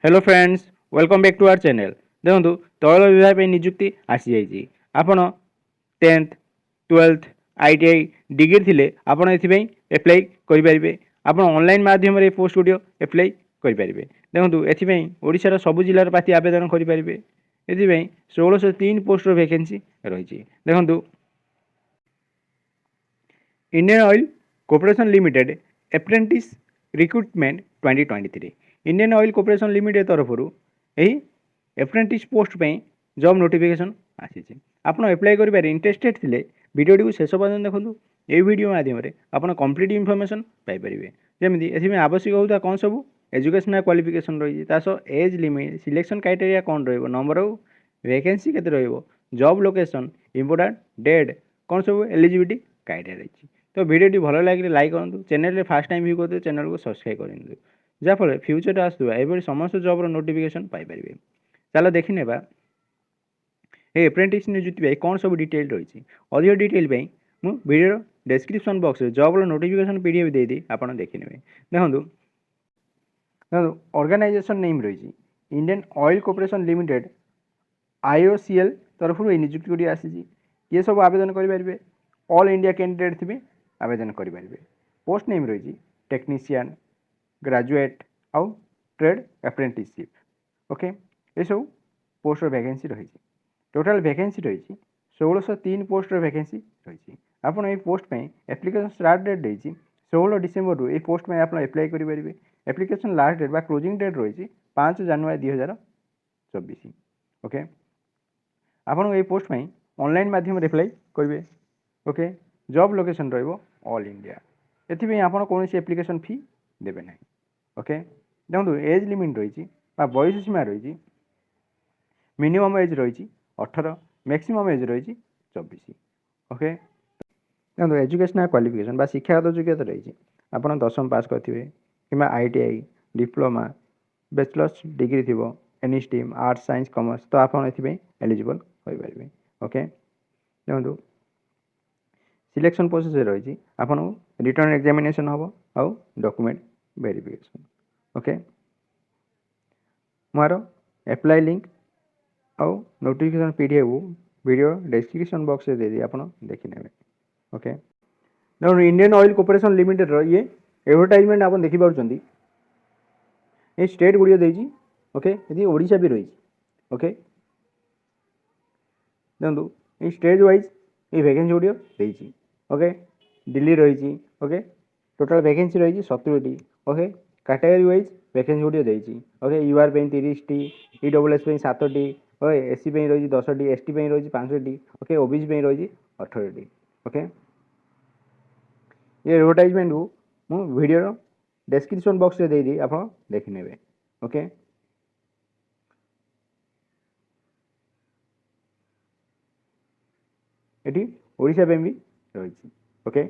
Hello friends welcome back to our channel. देखो तैल विभाग निजुक्ति आसी जाइए। आपण 10th 12th ITI डिग्री थिले आपण एथिपई एप्लाई करें। आप ऑनलाइन माध्यम रे पोस्ट गुडियो एप्लाई करें। देखो एथिपई ओडिशार सबु जिलार प्रार्थी आवेदन करेंगे। एथिपई 1603 पोस्ट वैकेंसी रही। देखो Indian oil corporation limited apprentice recruitment 2023 Indian oil corporation limited तरफ यही एप्रेंटिस पोस्ट पे जॉब नोटिफिकेशन आसी। आपड़ एप्लाई करेंगे इंटरेस्टेड थे वीडियो टी शेष पर्यटन देखो। ये वीडियो माध्यम आप कंप्लीट इनफॉरमेशन पाइपर। जमी एमें आवश्यक होता कौन सब एजुकेशनल क्वालिफिकेशन रही एज लिमिट सिलेक्शन क्राइटेरिया कौन रंबर ऑफ वैकेंसी के जॉब लोकेशन इंपोर्टाट डेट कौन सब एलिजिबिलिटी क्राइटेरिया रही। तो वीडियो भल लगे लाइक करूँ। चैनल में फास्ट टाइम व्यू करते चैनल को सब्सक्राइब कर जहाँफल फ्यूचर आसुवा ये समस्त जॉबर नोटिफिकेशन पाइपर। चलो देखने ये एप्रेंटिस निजुक्ति कौन सब डिटेल रही। अधिक डिटेल मुझे वीडियो डिस्क्रिप्शन बॉक्स में जॉबर नोटिफिकेशन पीडीएफ देदी आप देखने। देखो ऑर्गेनाइजेशन नेम रही Indian oil corporation limited IOCL तरफ ये निजुक्ति आसी। किए सब आवेदन करेंगे ऑल इंडिया कैंडिडेट थे आवेदन करेंगे। पोस्ट नेम रही टेक्नीशियन ग्रेजुएट आउ ट्रेड अप्रेंटिसशिप। ओके ये सब पोस्ट वैकेंसी रही। टोटाल वैकेंसी रही 1603 पोस्ट वैकेंसी रही। आपड़ ये पोस्ट पे एप्लिकेशन स्टार्ट डेट रही 16 डिसेम्बर रु ये पोस्ट में आप एप्लाई करेंगे। एप्लिकेशन लास्ट डेट बा क्लोजिंग डेट रही 5 जानुआरी 2024। ओके आपन ये पोस्ट में ऑनलाइन माध्यम एप्लाई करेंगे। ओके जॉब लोकेशन रो ऑल इंडिया। एथि आप कौन एप्लिकेशन फी देवे ना। ओके देखो एज लिमिट रही बयस सीमा रही मिनिमम एज रही 18 मैक्सिमम एज रही 24। ओके देखो एजुकेशनल क्वालिफिकेशन बा शिक्षागत योग्यता रही आप 10वीं पास करेंगे कि ITI डिप्लोमा बैचलर्स डिग्री थी any stream arts science commerce तो आप एलिजिबल हो पारे। ओके देखो सिलेक्शन प्रोसेस रही आपन रिटर्न एग्जामिनेशन हम आउ डॉक्यूमेंट वेरिफिकेशन। ओके मार एप्लाई लिंक आउ notification PDF video description box में देदी आप देखने। ओके देखो इंडियन ऑयल कॉर्पोरेशन लिमिटेड ये एडवर्टाइजमेंट आप देखिपुं ये स्टेट गुड़िया देजी। ओके ये ओडिशा भी रही। ओके देखो ये स्टेट वाइज ये वैकेंसी गुड़िया देजी। ओके दिल्ली रही। ओके टोटाल वैकेंसी रही 70टी। ओके कैटेगरी वाइज वैकेंसी गुड़िया देजी। ओके यूआर 30टी EWS 7टी ओके एससी रही 10टी एसटी रही 5टी ओके ओबीसी रही 18टी। ओके ये एडवर्टाइजमेंट को मु वीडियो डिस्क्रिप्शन बॉक्स में देदी आप देखने। ओके ये ओडिशा भी रही। ओके